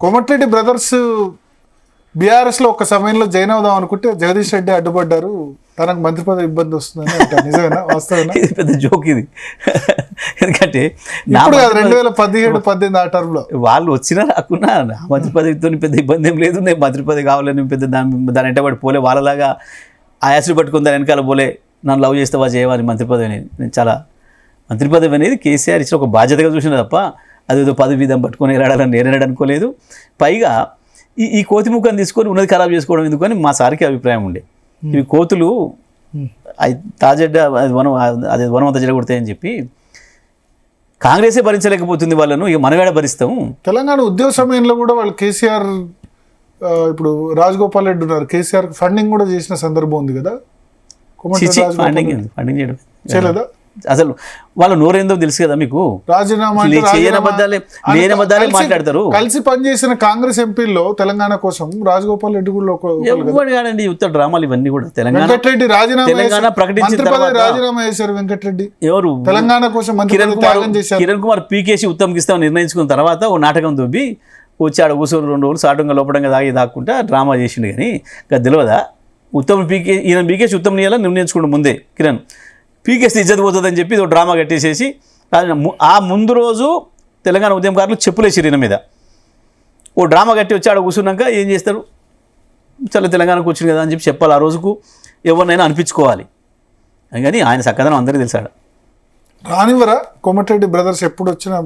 Komatireddy brothers బీఆర్ఎస్లో ఒక సమయంలో జాయిన్ అవుదాం అనుకుంటే జగదీష్ రెడ్డి అడ్డుపడ్డారు, తనకు మంత్రి పదవి ఇబ్బంది వస్తుందని అంటారు. నిజమేనా, వాస్తవేనా? ఇది పెద్ద జోక్ ఇది. ఎందుకంటే ఇప్పుడు 2017-18 ఆ టర్మ్లో వాళ్ళు వచ్చినా రాకున్నా నా మంత్రి పదవితో పెద్ద ఇబ్బంది ఏం లేదు. నేను మంత్రి పదవి కావాలని పెద్ద దాని వెంటబడి పోలే, వాళ్ళలాగా ఆయాసులు పట్టుకుని దాని వెనకాల పోలే నన్ను లవ్ చేస్తావా చేయవని మంత్రి పదవి అనేది. నేను చాలా మంత్రి పదవి అనేది కేసీఆర్ ఇచ్చిన ఒక బాధ్యతగా చూసిన తప్ప అదేదో పదవి విధం పట్టుకొని ఎలాడాలని నేనేనాడు అనుకోలేదు. పైగా ఈ కోతి ముఖం తీసుకొని ఉన్నది ఖరాబ్ చేసుకోవడం ఎందుకని మా సార్కి అభిప్రాయం ఉండే. ఇవి కోతులు తాజెడ్డ అది వనమంతా జరగొడతాయని చెప్పి కాంగ్రెసే భరించలేకపోతుంది వాళ్ళను, ఇక మనమేడ భరిస్తాము. తెలంగాణ ఉద్యోగ సమయంలో కూడా వాళ్ళు కేసీఆర్, ఇప్పుడు రాజగోపాల్ రెడ్డి ఉన్నారు, కేసీఆర్ ఫండింగ్ కూడా చేసిన సందర్భం ఉంది కదా. ఫండింగ్ చేయడం చేయలేదా? అసలు వాళ్ళ నోరేందో తెలుసు కదా మీకు. రాజీనామా మాట్లాడతారు. కలిసి పనిచేసిన కాంగ్రెస్ ఎంపీల్లో తెలంగాణ కోసం రాజగోపాల్ రెడ్డి కూడా ఎవరు కాదండి, ఉత్తర డ్రామాలు ఇవన్నీ కూడా. వెంకటరెడ్డి రాజీనామా రాజీనామా చేశారు. వెంకటరెడ్డి ఎవరు తెలంగాణ కోసం కిరణ్ కుమార్ పీకేసి ఉత్తమ్కి ఇస్తామని నిర్ణయించుకున్న తర్వాత ఓ నాటకం దుబ్బి వచ్చి ఆడ కూర్చొని 2 రోజులు సాటంగా లోపడంగా దాక్కుంటా డ్రామా చేసిండు. కానీ ఇంకా తెలియదా ఉత్తమ్ ఈయన పీకేసి ఉత్తమ్ నీయాల నిర్ణయించుకోండి ముందే కిరణ్ పీకేసి ఇజ్జత్ పోతుందని చెప్పి ఒక డ్రామా కట్టేసేసి ఆ ముందు రోజు తెలంగాణ ఉద్యమకారులు చెప్పులేసారు ఈయన మీద. ఓ డ్రామా కట్టి వచ్చి ఆడ కూర్చున్నాక ఏం చేస్తారు, చాలా తెలంగాణకు వచ్చింది కదా అని చెప్పి చెప్పాలి. ఆ రోజుకు ఎవరినైనా అనిపించుకోవాలి. కానీ ఆయన చక్కదనం అందరికీ తెలిసాడు. రానివరా కోమటిరెడ్డి బ్రదర్స్ ఎప్పుడు వచ్చినా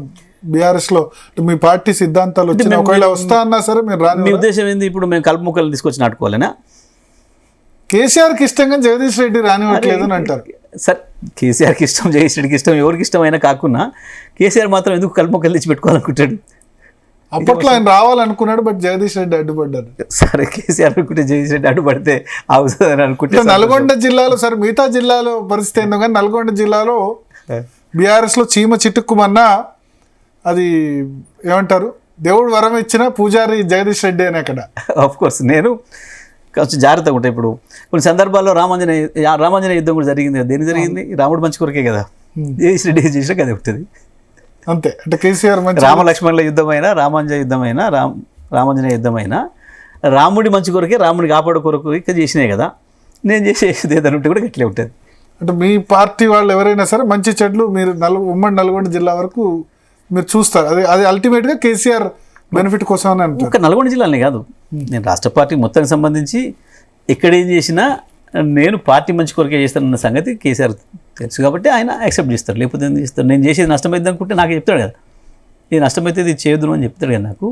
బీఆర్ఎస్లో మీ పార్టీ సిద్ధాంతాలు వచ్చినా ఒకవేళ వస్తా అన్నా సరే మీరు రాని. మీ ఉద్దేశం ఏంది? ఇప్పుడు మేము కలుపు ముక్కలు తీసుకొచ్చి నాటుకోవాలనా? కేసీఆర్కి ఇష్టంగా జగదీష్ రెడ్డి రానివ్వట్లేదు అని అంటారు. సార్ కేసీఆర్కి ఇష్టం, జగదీష్ రెడ్డికి ఇష్టం, ఎవరికి ఇష్టమైనా కాకుండా కేసీఆర్ మాత్రం ఎందుకు కలుపు ముక్కలు తెచ్చి పెట్టుకోవాలనుకుంటాడు? అప్పట్లో ఆయన రావాలనుకున్నాడు, బట్ జగదీష్ రెడ్డి అడ్డుపడ్డారు. సరే కేసీఆర్ అనుకుంటే జగదీష్ రెడ్డి అడ్డుపడితే అవుతుందని అనుకుంటే నల్గొండ జిల్లాలో, సరే మిగతా జిల్లాలో పరిస్థితి ఏందో కానీ నల్గొండ జిల్లాలో బీఆర్ఎస్లో చీమ చిట్టుక్కుమన్నా అది ఏమంటారు, దేవుడు వరం ఇచ్చిన పూజారి జగదీష్ రెడ్డి అని అక్కడ. ఆఫ్ కోర్స్ నేను కొంచెం జాగ్రత్తగా ఉంటాయి. ఇప్పుడు కొన్ని సందర్భాల్లో రామాంజనేయ యుద్ధం కూడా జరిగింది కదా. దేని జరిగింది? రాముడు మంచి కొరకే కదా. జగదీష్ రెడ్డి చేసినా కదా అవుతుంది అంతే. అంటే కేసీఆర్ రామలక్ష్మణుల యుద్ధమైనా, రామాంజనేయ యుద్ధమైనా, రామాంజనేయ యుద్ధమైనా రాముడి మంచి కొరకే, రాముడి కాపాడు కొరకు ఇక చేసినాయి కదా. నేను చేసేది ఏదైనా ఉంటే కూడా గట్లే ఉంటుంది. అంటే మీ పార్టీ వాళ్ళు ఎవరైనా సరే మంచి చెడ్లు మీరు ఉమ్మడి నల్గొండ జిల్లా వరకు మీరు చూస్తారు. అది అల్టిమేట్గా కేసీఆర్ బెనిఫిట్ కోసం అని అంటారు. ఒక నల్గొండ జిల్లానే కాదు, నేను రాష్ట్ర పార్టీ మొత్తానికి సంబంధించి ఎక్కడేం చేసినా నేను పార్టీ మంచి కొరకే చేస్తానన్న సంగతి కేసీఆర్ తెలుసు కాబట్టి ఆయన యాక్సెప్ట్ చేస్తారు. లేకపోతే ఏం చేస్తారు? నేను చేసేది నష్టమైంది అనుకుంటే నాకు చెప్తాడు కదా, ఈ నష్టమైతే ఇది చేయదు అని చెప్తాడు కదా నాకు.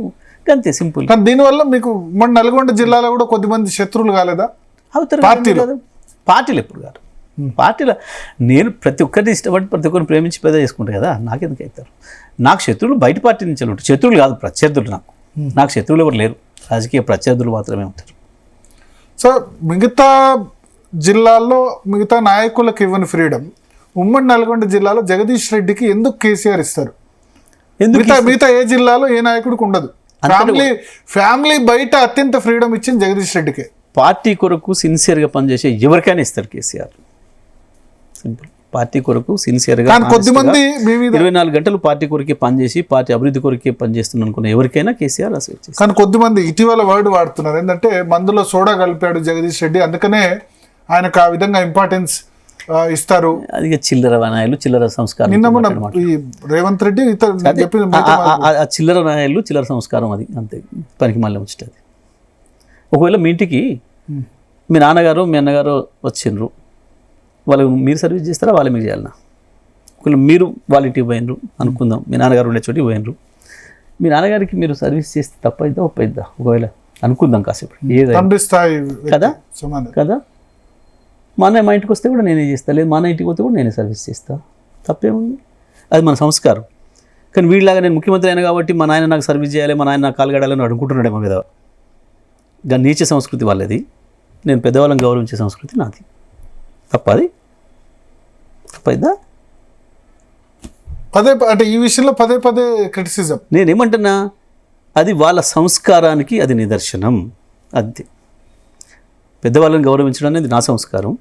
అంతే సింపుల్. కానీ దీనివల్ల మీకు మన నల్గొండ జిల్లాలో కూడా కొద్దిమంది శత్రువులు కాలేదా? అవుతారు. పార్టీలు ఎప్పుడు కాదు. పార్టీలో నేను ప్రతి ఒక్కరిని ఇష్టపడి ప్రతి ఒక్కరిని ప్రేమించి పెద్ద చేసుకుంటాను కదా, నాకెందుకు అవుతారు? నాకు శత్రువులు బయట పార్టీ నుంచి ఉంటారు. శత్రువులు కాదు, ప్రత్యర్థులు. నాకు శత్రువులు ఎవరు లేరు, రాజకీయ ప్రత్యర్థులు మాత్రమే ఉంటారు. సో మిగతా జిల్లాల్లో మిగతా నాయకులకు ఇవ్వని ఫ్రీడమ్ ఉమ్మడి నల్గొండ జిల్లాలో జగదీష్ రెడ్డికి ఎందుకు కేసీఆర్ ఇస్తారు? మిగతా ఏ జిల్లాలో ఏ నాయకుడికి ఉండదు. ఫ్యామిలీ బయట అత్యంత ఫ్రీడమ్ ఇచ్చింది జగదీష్ రెడ్డికి. పార్టీ కొరకు సిన్సియర్గా పనిచేసే ఎవరికైనా ఇస్తారు కేసీఆర్. సింపుల్. పార్టీ కొరకు సిన్సియర్గా 24 గంటలు పార్టీ కొరకే పనిచేసి పార్టీ అభివృద్ధి కొరకే పనిచేస్తున్నాను అనుకున్న ఎవరికైనా కేసీఆర్ అసలు. కానీ కొద్దిమంది ఇటీవల వర్డ్ వాడుతున్నారు ఏంటంటే మందులో సోడా కలిపాడు జగదీష్ రెడ్డి, అందుకనే ఆయనకు ఆ విధంగా ఇంపార్టెన్స్ ఇస్తారు. అది చిల్లర నాయలు, చిల్లర సంస్కారం. రేవంత్ రెడ్డి చిల్లర నాయలు, చిల్లర సంస్కారం, అది అంతే. పనికి మళ్ళీ వచ్చేది. ఒకవేళ మీ ఇంటికి మీ నాన్నగారు మీ అన్నగారు వచ్చిండ్రు, వాళ్ళు మీరు సర్వీస్ చేస్తారా, వాళ్ళు మీకు చేయాలన్నా? ఒకవేళ మీరు వాళ్ళ ఇంటికి పోయినరు అనుకుందాం, మీ నాన్నగారు ఉండే చోటికి పోయినరు, మీ నాన్నగారికి మీరు సర్వీస్ చేస్తే తప్పైద్దా ఒప్పైద్దా? ఒకవేళ అనుకుందాం కాసేపు, కదా కదా. మా అన్నయ్య మా ఇంటికి వస్తే కూడా నేనే చేస్తా, లేదు మా అన్నయ్య ఇంటికి పోతే కూడా నేనే సర్వీస్ చేస్తా, తప్పేముంది? అది మన సంస్కారం. కానీ వీళ్ళలాగా నేను ముఖ్యమంత్రి అయినా కాబట్టి మా నాయన నాకు సర్వీస్ చేయాలి, మా నాయన నాకు కాలుగడాలని అనుకుంటున్నాడేమో కదా. ఇంకా నీచ సంస్కృతి వాళ్ళది, నేను పెద్దవాళ్ళని గౌరవించే సంస్కృతి నాది. తప్పది? తప్పైద్దా? అంటే ఈ విషయంలో పదే క్రిటిసిజం. నేనేమంటున్నా, అది వాళ్ళ సంస్కారానికి అది నిదర్శనం. అది పెద్దవాళ్ళని గౌరవించడం అనేది నా సంస్కారం.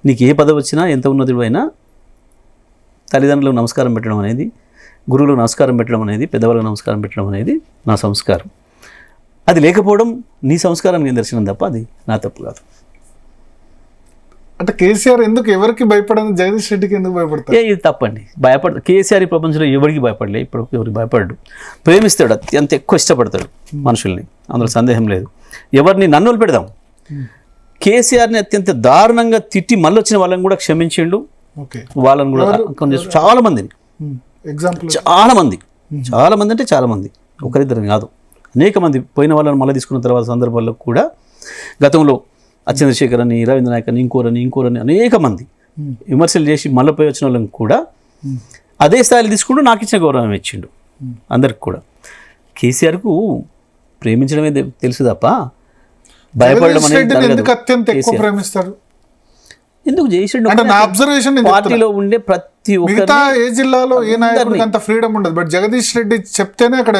నీకు ఏ పదవి వచ్చినా, ఎంత ఉన్నతుడు అయినా, తల్లిదండ్రులకు నమస్కారం పెట్టడం అనేది, గురువులకు నమస్కారం పెట్టడం అనేది, పెద్దవాళ్ళకు నమస్కారం పెట్టడం అనేది నా సంస్కారం. అది లేకపోవడం నీ సంస్కారానికి నిదర్శనం తప్ప అది నా తప్పు కాదు. అంటే కేసీఆర్ ఎందుకు ఎవరికి భయపడని జగదీష్ రెడ్డికి ఎందుకు భయపడతారు? ఇది తప్పండి. కేసీఆర్ ఈ ప్రపంచంలో ఎవరికి భయపడలే, ఇప్పుడు ఎవరికి భయపడ్డాడు. ప్రేమిస్తాడు, అత్యంత ఎక్కువ ఇష్టపడతాడు మనుషుల్ని, అందులో సందేహం లేదు. ఎవరిని నన్నులు పెడదాం, కేసీఆర్ని అత్యంత దారుణంగా తిట్టి మళ్ళీ వచ్చిన వాళ్ళని కూడా క్షమించిండు. వాళ్ళని కూడా చాలా మందిని, ఎగ్జాంపుల్ చాలా మంది అంటే చాలా మంది, ఒకరిద్దరు కాదు, అనేక మంది పోయిన వాళ్ళని మళ్ళీ తీసుకున్న తర్వాత సందర్భాల్లో కూడా గతంలో చంద్రశేఖర్ అని, రవీంద్ర నాయక్ అని, ఇంకోరని అనేక మంది విమర్శలు చేసి మళ్ళీ పోయి వచ్చిన వాళ్ళని కూడా అదే స్థాయిలో తీసుకుంటూ నాకు ఇచ్చిన గౌరవం ఇచ్చిండు అందరికి కూడా. కేసీఆర్కు ప్రేమించడమే తెలుసు తప్ప భయపడడం అనేది ఎందుకు చేసిండు. పార్టీలో ఉండే ప్రతి మిగతా ఏ జిల్లాలో ఏ నాయకుడికి అంత ఫ్రీడమ్ ఉండదు. బట్ జగదీష్ రెడ్డి చెప్తేనే అక్కడ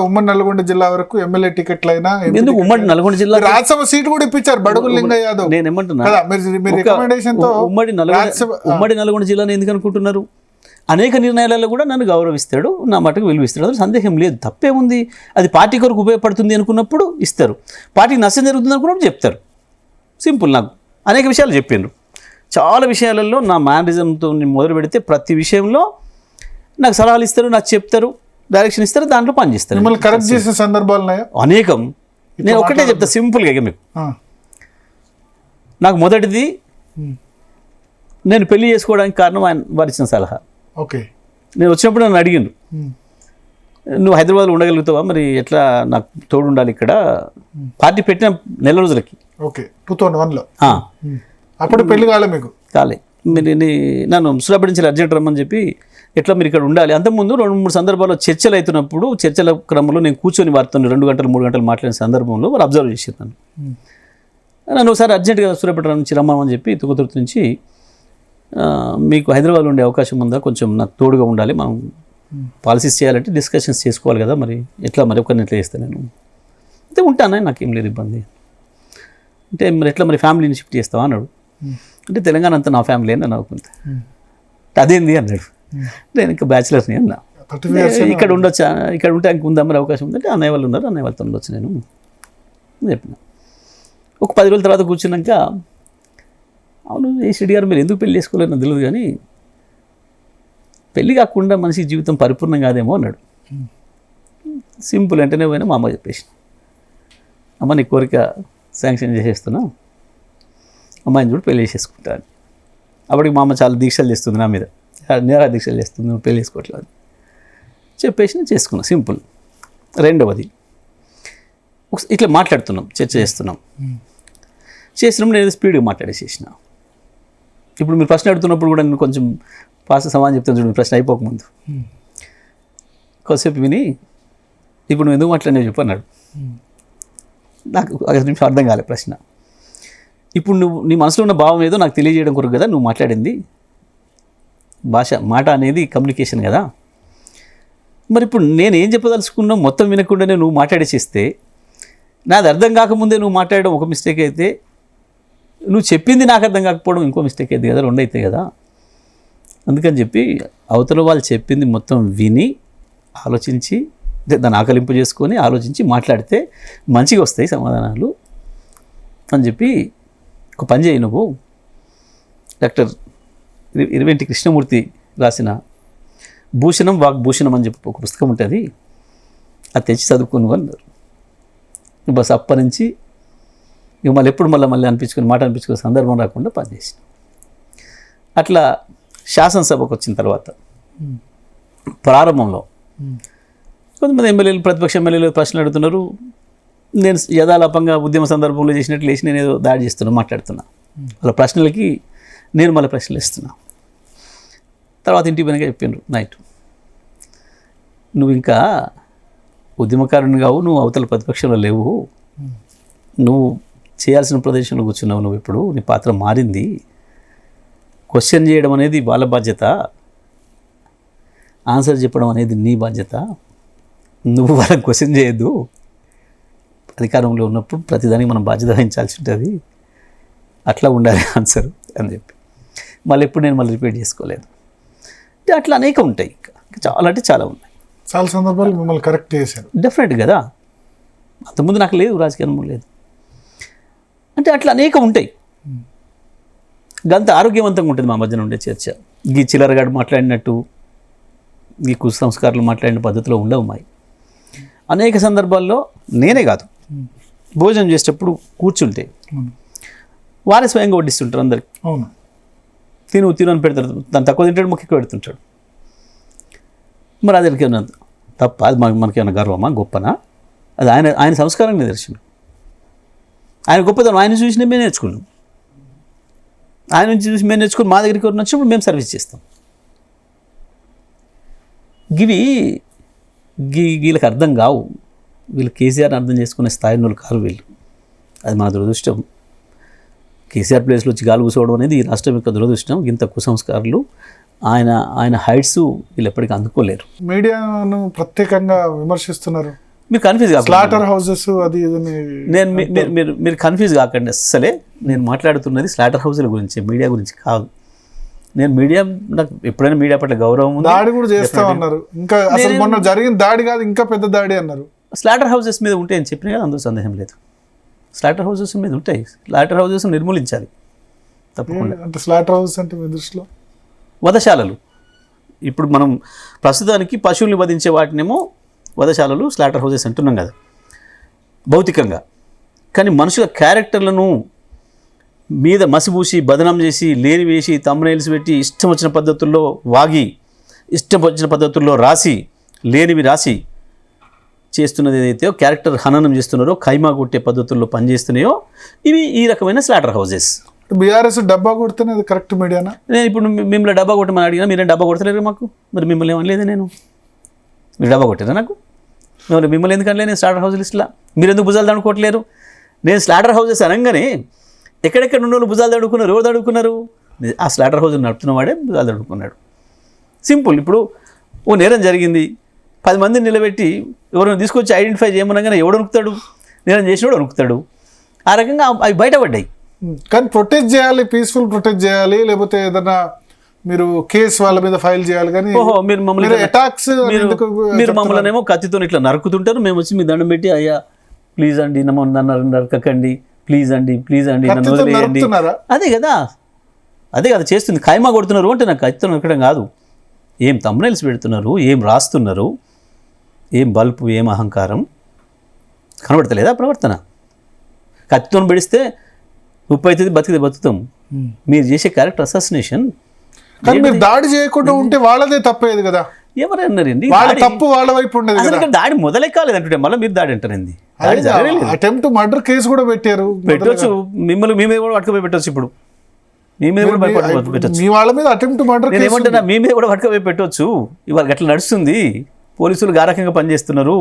ఉమ్మడి నల్గొండ జిల్లా వరకు ఎమ్మెల్యే టికెట్లు అయినా, ఎందుకు ఉమ్మడి నల్గొండ జిల్లా రాజ్యసభ సీట్ కూడా ఇప్పించారు బడుగు లింగయ్య యాదవ్. నేను ఏమంటున్నా, ఉమ్మడి నల్గొండ జిల్లాని ఎందుకు అనుకుంటున్నారు? అనేక నిర్ణయాలలో కూడా నన్ను గౌరవిస్తాడు, నా మటుకు విలువిస్తాడు, అది సందేహం లేదు. తప్పేముంది? అది పార్టీ కొరకు ఉపయోగపడుతుంది అనుకున్నప్పుడు ఇస్తారు, పార్టీకి నష్టం జరుగుతుంది అనుకున్నప్పుడు చెప్తారు. సింపుల్. నాకు అనేక విషయాలు చెప్పిండ్రు. చాలా విషయాలలో నా మేనరిజంతో మొదలు పెడితే ప్రతి విషయంలో నాకు సలహాలు ఇస్తారు, నాకు చెప్తారు, డైరెక్షన్ ఇస్తారు, దాంట్లో పనిచేస్తారు. మిమ్మల్ని కరెక్ట్ చేసే సందర్భాలు అనేకం. నేను ఒకటే చెప్తా సింపుల్గా మీకు. నాకు మొదటిది, నేను పెళ్లి చేసుకోవడానికి కారణం ఆయన వారు ఇచ్చిన సలహా. ఓకే. నేను వచ్చినప్పుడు నన్ను అడిగిండు, నువ్వు హైదరాబాద్లో ఉండగలుగుతావా, మరి ఎట్లా నాకు తోడు ఉండాలి ఇక్కడ. పార్టీ పెట్టిన నెల రోజులకి. ఓకే, 2001లో. అప్పుడు పెళ్లి కాలే మీకు? కాలే. మీరు నన్ను సురాపేట నుంచి అర్జెంట్ రమ్మని చెప్పి, ఎట్లా మీరు ఇక్కడ ఉండాలి. అంతకుముందు 2-3 సందర్భాల్లో చర్చలు అవుతున్నప్పుడు, చర్చల క్రమంలో నేను కూర్చొని వారితో 2 గంటలు 3 గంటలు మాట్లాడిన సందర్భంలో వారు అబ్జర్వ్ చేశారు నన్ను ఒకసారి అర్జెంటుగా సూర్యాపేట నుంచి రమ్మని చెప్పి, తుగతుర్తి నుంచి, మీకు హైదరాబాద్లో ఉండే అవకాశం ఉందా, కొంచెం నాకు తోడుగా ఉండాలి, మనం పాలసీస్ చేయాలంటే డిస్కషన్స్ చేసుకోవాలి కదా, మరి ఎట్లా, మరి ఒకరిని ఎట్లా చేస్తాను నేను, అయితే ఉంటానే, నాకేం లేదు ఇబ్బంది అంటే, మరి ఎట్లా, మరి ఫ్యామిలీని షిఫ్ట్ చేస్తావా అన్నాడు. అంటే తెలంగాణ అంతా నా ఫ్యామిలీ అని నవ్వుకుంటా. అదేంది అన్నాడు. నేను ఇంకా బ్యాచిలర్ని అన్నా. ఇక్కడ ఉండొచ్చా, ఇక్కడ ఉంటే ఇంక ఉందా మరి అవకాశం ఉందంటే, అన్నయ్య వాళ్ళు ఉన్నారు, అన్నయ్య వాళ్ళతో ఉండొచ్చు నేను చెప్పిన. ఒక 10 రోజుల తర్వాత కూర్చున్నాక, అవును రెడ్డి గారు మీరు ఎందుకు పెళ్లి చేసుకోలేదు నాకు తెలియదు, కానీ పెళ్ళి కాకుండా మనిషి జీవితం పరిపూర్ణం కాదేమో అన్నాడు. సింపుల్. వెంటనే పోయినా మా అమ్మ చెప్పేసి, అమ్మ నీ కోరిక శాంక్షన్ చేసేస్తున్నా, అమ్మాయిని చూడు పెళ్లి చేసేసుకుంటాను. అప్పటికి మా అమ్మ చాలా దీక్షలు చేస్తుంది నా మీద, నేరా దీక్షలు చేస్తుంది, నువ్వు పెళ్లి చేసుకోవట్లేదు చెప్పేసి నేను చేసుకున్నా. సింపుల్. రెండవది, ఇట్లా మాట్లాడుతున్నాం, చర్చ చేస్తున్నాం, చేసినప్పుడు నేను స్పీడ్గా మాట్లాడేసేసిన. ఇప్పుడు మీరు ప్రశ్న అడుగుతున్నప్పుడు కూడా నేను కొంచెం ఫాస్ట్ సమాధానం చెప్తాను చూడండి, ప్రశ్న అయిపోకముందు కొద్దిసేపు విని, ఇప్పుడు నువ్వు ఎందుకు మాట్లాడినా చెప్పు అన్నాడు. నాకు 5 నిమిషం అర్థం కాలే ప్రశ్న. ఇప్పుడు నువ్వు నీ మనసులో ఉన్న భావం ఏదో నాకు తెలియజేయడం కొరకు కదా నువ్వు మాట్లాడింది. మాట అనేది కమ్యూనికేషన్ కదా. మరి ఇప్పుడు నేను ఏం చెప్పదలుచుకున్నా మొత్తం వినకుండానే నువ్వు మాట్లాడేసిస్తే, నాది అర్థం కాకముందే నువ్వు మాట్లాడడం ఒక మిస్టేక్ అయితే, నువ్వు చెప్పింది నాకు అర్థం కాకపోవడం ఇంకో మిస్టేక్ అయితే కదా, 2 అవుతాయి కదా. అందుకని చెప్పి అవతల వాళ్ళు చెప్పింది మొత్తం విని ఆలోచించి, దాన్ని ఆకలింపు చేసుకొని ఆలోచించి మాట్లాడితే మంచిగా వస్తాయి సమాధానాలు అని చెప్పి, ఒక పని చేయి నువ్వు. డాక్టర్ ఇరువెంటి కృష్ణమూర్తి రాసిన భూషణం వాగ్భూషణం అని చెప్పి ఒక పుస్తకం ఉంటుంది, అది తెచ్చి చదువుకును అన్నారు. బస్ అప్పటి నుంచి ఇక మళ్ళీ ఎప్పుడు మళ్ళీ మాట అనిపించుకునే సందర్భం రాకుండా పనిచేసిన. అట్లా శాసనసభకు వచ్చిన తర్వాత ప్రారంభంలో కొంతమంది ఎమ్మెల్యేలు, ప్రతిపక్ష ఎమ్మెల్యేలు ప్రశ్నలు అడుగుతున్నారు. నేను యథాలాపంగా ఉద్యమ సందర్భంలో చేసినట్లు లేచి నేను ఏదో దాడి చేస్తున్నా, మాట్లాడుతున్నా. వాళ్ళ ప్రశ్నలకి నేను మళ్ళీ ప్రశ్నలు ఇస్తున్నా. తర్వాత ఇంటికి వెనక చెప్పిండ్రు నైట్, నువ్వు ఇంకా ఉద్యమకారుని కావు, నువ్వు అవతల ప్రతిపక్షంలో లేవు, నువ్వు చేయాల్సిన ప్రదేశంలో కూర్చున్నావు, నువ్వు ఇప్పుడు నీ పాత్ర మారింది, క్వశ్చన్ చేయడం అనేది వాళ్ళ బాధ్యత, ఆన్సర్ చెప్పడం అనేది నీ బాధ్యత, నువ్వు వాళ్ళని క్వశ్చన్ చేయొద్దు, అధికారంలో ఉన్నప్పుడు ప్రతిదానికి మనం బాధ్యత వహించాల్సి ఉంటుంది, అట్లా ఉండాలి ఆన్సర్ అని చెప్పి మళ్ళీ ఎప్పుడు నేను మళ్ళీ రిపీట్ చేసుకోలేదు. అంటే అట్లా అనేక ఉంటాయి, ఇంకా చాలా అంటే చాలా ఉన్నాయి. చాలా సందర్భాలు మిమ్మల్ని కరెక్ట్ చేశారు. డెఫినెట్ కదా. అంతకుముందు నాకు లేదు, రాజకీయ అనుభవం లేదు. అంటే అట్లా అనేక ఉంటాయి. గంత ఆరోగ్యవంతంగా ఉంటుంది మా మధ్యన ఉండే చర్చ. ఈ చిల్లరగాడు మాట్లాడినట్టు, ఈ కుసంస్కారాలు మాట్లాడిన పద్ధతిలో ఉండవు మాయి. అనేక సందర్భాల్లో నేనే కాదు, భోజనం చేసేటప్పుడు కూర్చుంటే వారే స్వయంగా వడ్డిస్తుంటారు అందరికి. అవును, తిను అని పెడతారు. దాన్ని తక్కువ తింటాడు, ముఖ్య పెడుతుంటాడు. మరి అది ఏమన్నా తప్ప? అది మనకేమైనా గర్వమా, గొప్పనా? అది ఆయన సంస్కారం నిదర్శనం. ఆయన గొప్పతనం ఆయన చూసి మేము నేర్చుకున్నాం. ఆయన నుంచి చూసి మేము నేర్చుకుని మా దగ్గరికి వచ్చినప్పుడు మేము సర్వీస్ చేస్తాం. వీళ్ళకి అర్థం కావు. వీళ్ళు కేసీఆర్ని అర్థం చేసుకునే స్థాయి వాళ్ళు కాదు వీళ్ళు. అది మన దురదృష్టం. కేసీఆర్ ప్లేస్లో వచ్చి గాలి కూర్చోవడం అనేది ఈ రాష్ట్రం యొక్క దురదృష్టం. ఇంత కుసంస్కారాలు ఆయన హైట్స్ వీళ్ళు ఎప్పటికీ అందుకోలేరు. మీడియాను ప్రత్యేకంగా విమర్శిస్తున్నారు. మీరు కన్ఫ్యూజ్ కాకండి. స్లాటర్ హౌసెస్ అది మీరు కన్ఫ్యూజ్ కాకండి. అస్సలే నేను మాట్లాడుతున్నది స్లాటర్ హౌస్ల గురించి, మీడియా గురించి కాదు. నేను మీడియా, నాకు ఎప్పుడైనా మీడియా పట్ల గౌరవం ఉంది. దాడి కూడా చేస్తామన్నారు. ఇంకా అసలు మొన్న జరిగిన దాడి కాదు, ఇంకా పెద్ద దాడి అన్నారు. స్లాటర్ హౌసెస్ మీద ఉంటాయని చెప్పిన కదా, అందులో సందేహం లేదు. స్లాటర్ హౌసెస్ మీద ఉంటాయి. స్లాటర్ హౌసెస్ నిర్మూలించాలి తప్పకుండా. అంటే స్లాటర్ హౌస్ అంటే మీ దృష్టిలో వధశాలలు. ఇప్పుడు మనం ప్రస్తుతానికి పశువుల్ని వధించే వాటినేమో వధశాలలు, స్లాటర్ హౌసెస్ అంటున్నాం కదా భౌతికంగా. కానీ మనుషుల క్యారెక్టర్లను మీద మసిబూసి బదనం చేసి, లేని వేసి, తమ్నైల్స్ పెట్టి, ఇష్టం వచ్చిన పద్ధతుల్లో వాగి, ఇష్టం వచ్చిన పద్ధతుల్లో రాసి, లేనివి రాసి చేస్తున్నది ఏదైతే క్యారెక్టర్ హననం చేస్తున్నారో, ఖైమా కొట్టే పద్ధతుల్లో పనిచేస్తున్నాయో ఇవి ఈ రకమైన స్లాటర్ హౌసెస్. బీఆర్ఎస్ డబ్బా కొడితేనే అది కరెక్ట్ మీడియానా? నేను ఇప్పుడు మిమ్మల్ని డబ్బా కొట్టమని అడిగినా మీరేం డబ్బా కొడతలేరు మాకు. మరి మిమ్మల్ని ఏమనలేదు నేను. మీరు డబ్బా కొట్టారా నాకు? మిమ్మల్ని ఎందుకంటే నేను స్లాటర్ హౌస్ లిస్టులా మీరు ఎందుకు భుజాలు దడుకోవట్లేరు? నేను స్లాటర్ హౌసెస్ అనగానే ఎక్కడెక్కడ ఉన్న వాళ్ళు భుజాలు దడుకున్నారు. ఎవరు దడుకున్నారు? ఆ స్లాటర్ హౌస్ నడుపుతున్న వాడే భుజాలు దడుకున్నాడు. సింపుల్. ఇప్పుడు ఓ నేరం జరిగింది, 10 మందిని నిలబెట్టి ఎవరైనా తీసుకొచ్చి ఐడెంటిఫై చేయమనగానే ఎవడు అనుకుతాడు? నేరం చేసినోడు అనుకుతాడు. ఆ రకంగా అవి బయటపడ్డాయి. కానీ ప్రొటెక్ట్ చేయాలి, పీస్ఫుల్ ప్రొటెక్ట్ చేయాలి. లేకపోతే ఏదైనా మీరు కేసు వాళ్ళ మీద ఫైల్ చేయాలి. కానీ మీరు మమ్మల్ని అటాక్స్ మీరు మమ్మల్ని ఏమో కత్తితో ఇట్లా నరుకుతుంటారు. మేము వచ్చి మీ దండం పెట్టి అయ్యా ప్లీజ్ అండి నన్ను నరకకండి, ప్లీజ్ అండి నన్ను వదిలేయండి. అదే కదా చేస్తుంది. ఖైమా కొడుతున్నారు అంటే నాకు కత్తితో నరకడం కాదు. ఏం తమ్నైల్స్ పెడుతున్నారు, ఏం రాస్తున్నారు, ఏం బల్పు, ఏం అహంకారం కనబడతలేదా ప్రవర్తన? కత్తితో పెడిస్తే ఉప్పు అవుతుంది, బతుకుతాం. మీరు చేసే క్యారెక్టర్ అసాసినేషన్. కానీ మీరు దాడి చేయకుండా ఉంటే వాళ్ళదే తప్పేది కదా. ఎవరన్నారండి తప్పు వాళ్ళ వైపు ఉండేది. అసలు ఇక్కడ దాడి మొదలే కాలేదంటే మళ్ళీ మీరు దాడి అంటారండి. అటెంప్ట్ మర్డర్ కేసు కూడా పెట్టొచ్చు. మీ మీద కూడా పట్టుకుపోయి పెట్టొచ్చు. ఇప్పుడు మీ మీద కూడా పెట్టొచ్చు. మీ వాళ్ళ మీద అటెంప్ట్ మర్డర్ నేను ఏమంటున్నా, మీ మీద కూడా పట్టుకుపోయి పెట్టొచ్చు. ఇవాళ అట్లా నడుస్తుంది. పోలీసులు గారకంగా పనిచేస్తున్నారు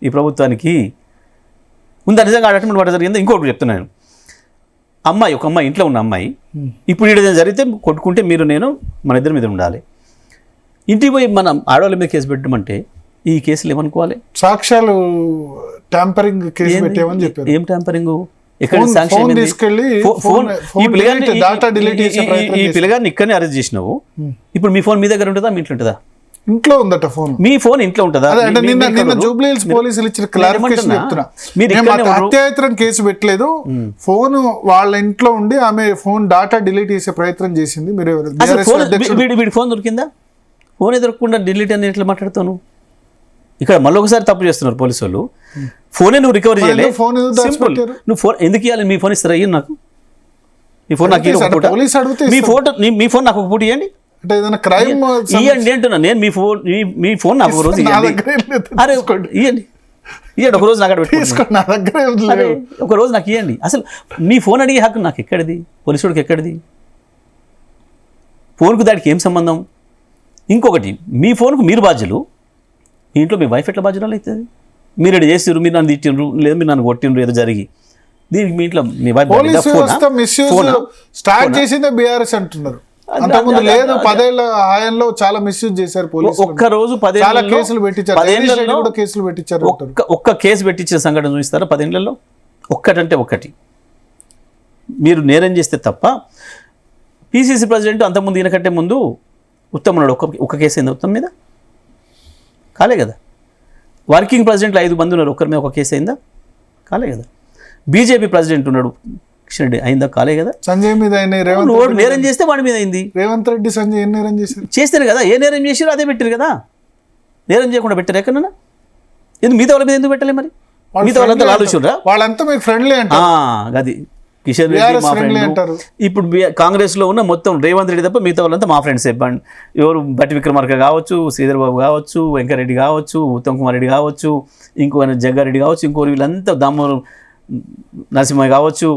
ఈ ప్రభుత్వానికి. ఉందా నిజంగా అటెంప్ట్ మర్డర్ జరిగిందా? ఇంకోటి చెప్తున్నాను. ఒక అమ్మాయి ఇంట్లో ఉన్న అమ్మాయి ఇప్పుడు ఏదైనా జరిగితే కొట్టుకుంటే మీరు నేను మన ఇద్దరి మీద ఉండాలి. ఇంటికి పోయి మనం ఆడవాళ్ళ మీద కేసు పెట్టమంటే ఈ కేసులు ఏమనుకోవాలి? సాక్ష్యాలు ట్యాంపరింగ్ కేసు పెట్టామని చెప్పారు. ఏం ట్యాంపరింగ్? ఎక్కడ సాక్ష్యం? ఈ పిల్లగాన్ని ఇక్కడనే అరెస్ట్ చేసినావు. ఇప్పుడు మీ ఫోన్ మీ దగ్గర ఉంటుందా, మీ ఇంట్లో ఉంటుందా? ఇంట్లో ఉందట ఫోన్. మీ ఫోన్ ఇంట్లో ఉంటుందా? నిన్న జూబ్లీ హిల్స్ పోలీసులు ఇచ్చిన క్లారిఫికేషన్ చెప్తున్నా. హత్యాయత్నం కేసు పెట్టలేదు, ఫోన్ వాళ్ళ ఇంట్లో ఉండి ఆమె ఫోన్ డాటా డిలీట్ చేసే ప్రయత్నం చేసింది. మీరు వీడి ఫోన్ దొరికిందా? ఫోన్ దొరకకుండా డిలీట్ అని ఎట్లా మాట్లాడతాను? ఇక్కడ మళ్ళీ ఒకసారి తప్పు చేస్తున్నారు పోలీసు వాళ్ళు. ఫోనే నువ్వు రికవర్ చేయాలి. నువ్వు ఫోన్ ఎందుకు ఇవ్వాలి? మీ ఫోన్ ఇస్తారా? అయ్యి నాకు మీ ఫోన్ నాకు మీ ఫోన్ నాకు ఒక పూట ఇవ్వండి. అంటే ఏదైనా క్రైమ్ ఇవ్వండి అంటున్నా నేను. మీ ఫోన్ నాకు ఒక రోజు ఇవ్వండి. ఒక రోజు నాకు ఒక రోజు నాకు ఇవ్వండి. అసలు మీ ఫోన్ అడిగే హక్కు నాకు ఎక్కడిది? పోలీసుడికి ఎక్కడిది? ఫోన్కు దానికి ఏం సంబంధం? ఇంకొకటి, మీ ఫోన్కు మీరు బాధ్యులు, మీ ఇంట్లో మీ వైఫ్ ఎట్లా బాధ్యురాలు అవుతుంది? మీరు ఎక్కడ చేసిర్రు, మీరు నన్ను తిట్టిండ్రు, లేదా మీరు నన్ను కొట్టిండ్రు, ఏదో జరిగి దీనికి మీ ఇంట్లో మీ వైఫ్ స్టార్ట్ చేసిందే బీఆర్ఎస్ అంటున్నారు. అంతకుముందు లేదు, 10 ఏళ్ల హయాంలో చాలా మిస్యూజ్ చేశారు పోలీసులు. ఒక్కరోజు 10 కేసులు పెట్టించారు. కేసులు పెట్టించారు. ఒక్క కేసు పెట్టించిన సంఘటన చూపిస్తారా 10 ఏళ్లలో? ఒక్కటంటే ఒక్కటి. మీరు నేరం చేస్తే తప్ప. పిసిసి ప్రెసిడెంట్ అంతకుముందు ఈయనకంటే ముందు ఉత్తమ్ ఉన్నాడు. ఒక్క కేసు అయింది ఉత్తమ్ మీద? కాలే కదా. వర్కింగ్ ప్రెసిడెంట్లు 5 మంది ఉన్నారు, ఒక్కరి మీద ఒక కేసు అయిందా? కాలే కదా. బీజేపీ ప్రెసిడెంట్ ఉన్నాడు కిషన్ రెడ్డి, అయిందా? కాలే కదా. సంజయ్ మీద అయినాయి, రేవంత్ వాడు నేరం చేస్తే వాడి మీద అయింది. రేవంత్ రెడ్డి సంజయ్ ఏం నేరం చేశారు? చేస్తేనే కదా, ఏ నేరం చేసిరో అదే పెట్టారు కదా. నేరం చేయకుండా పెట్టారు ఎక్కడన్నా? ఎందుకు మిగతా వాళ్ళ మీద ఎందుకు పెట్టలే మరి? మిగతా వాళ్ళంతా ఆలోచనరా? వాళ్ళంతా మీకు ఫ్రెండ్లీ అంటారు. అది కిషన్ రెడ్డి మా ఫ్రెండ్ అంటారు. ఇప్పుడు కాంగ్రెస్లో ఉన్న మొత్తం రేవంత్ రెడ్డి తప్ప మిగతా వాళ్ళంతా మా ఫ్రెండ్స్ చెప్పండి. ఎవరు బట్టి విక్రమార్క కావచ్చు, శ్రీధర్ బాబు కావచ్చు, వెంకరెడ్డి కావచ్చు, ఉత్తమ్ కుమార్ రెడ్డి కావచ్చు, ఇంకో జగ్గారెడ్డి కావచ్చు, ఇంకోరు వీళ్ళంతా దామోదర్ నరసింహ కావచ్చు,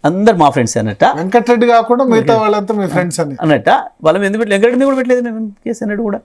అందరు మా ఫ్రెండ్స్ అన్నట్ట. వెంకటరెడ్డి కాకుండా మిగతా వాళ్ళంతా మీ ఫ్రెండ్స్ అని అన్నట్ట. వాళ్ళని ఎందుకు పెట్టలేదు? వెంకరెడ్డిని కూడా పెట్టలేదు మేము కేసు అన్నట్టు కూడా.